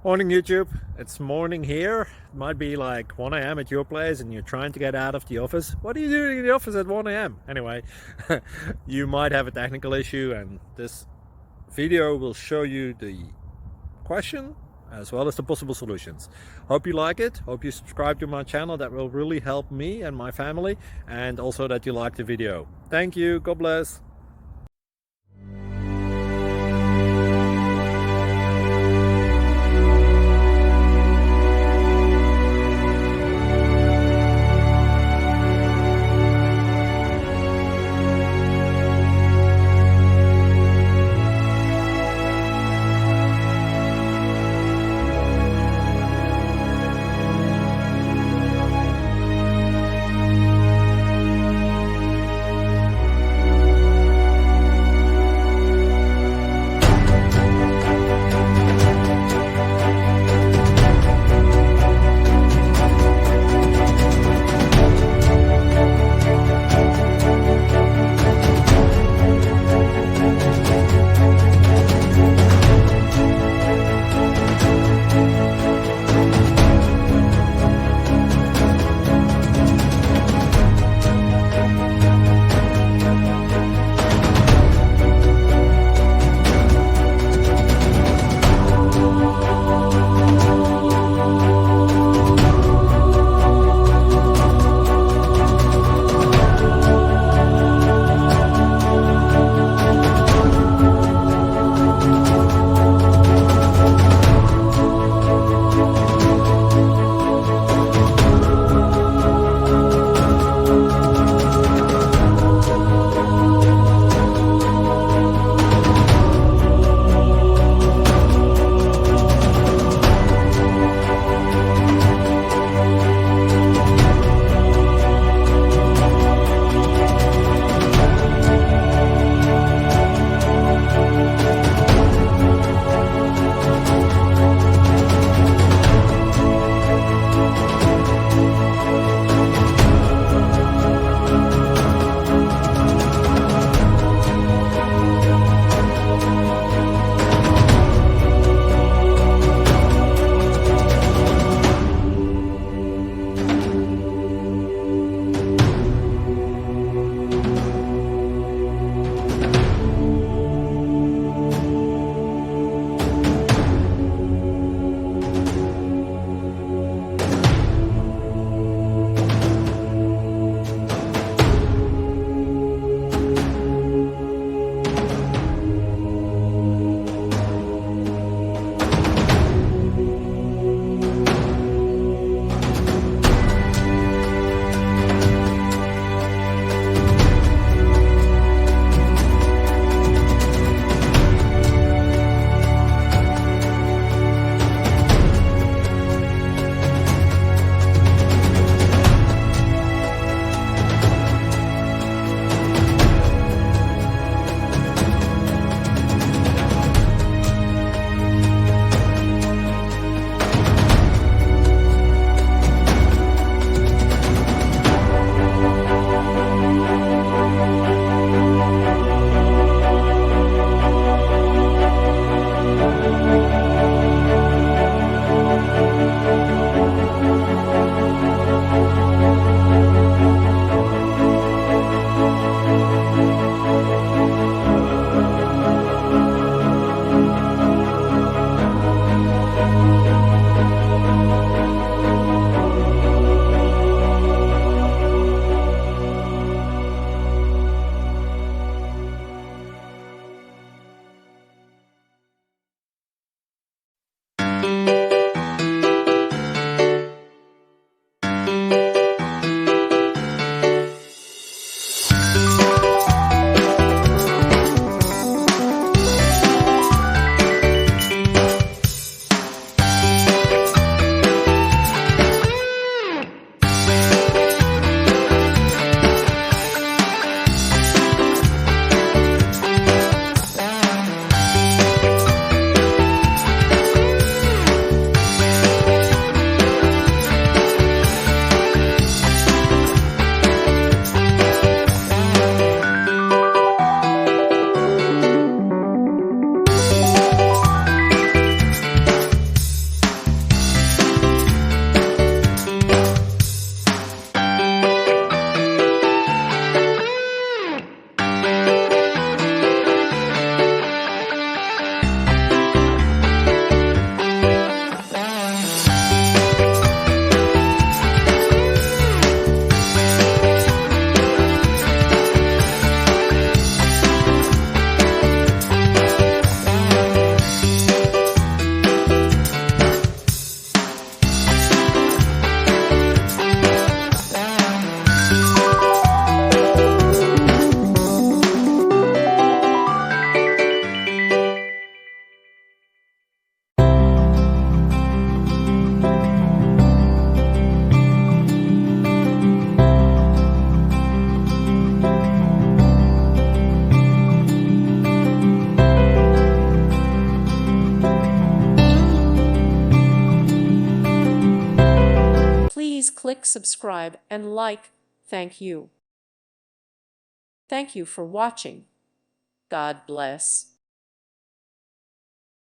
Morning YouTube, it's morning here. It might be like 1 a.m. at your place and you're trying to get out of the office. What are you doing in the office at 1 a.m.? Anyway, you might have a technical issue and this video will show you the question as well as the possible solutions. Hope you like it, hope you subscribe to my channel. That will really help me and my family, and also that you like the video. Thank you, God bless. click subscribe and like. Thank you. Thank you for watching. God bless.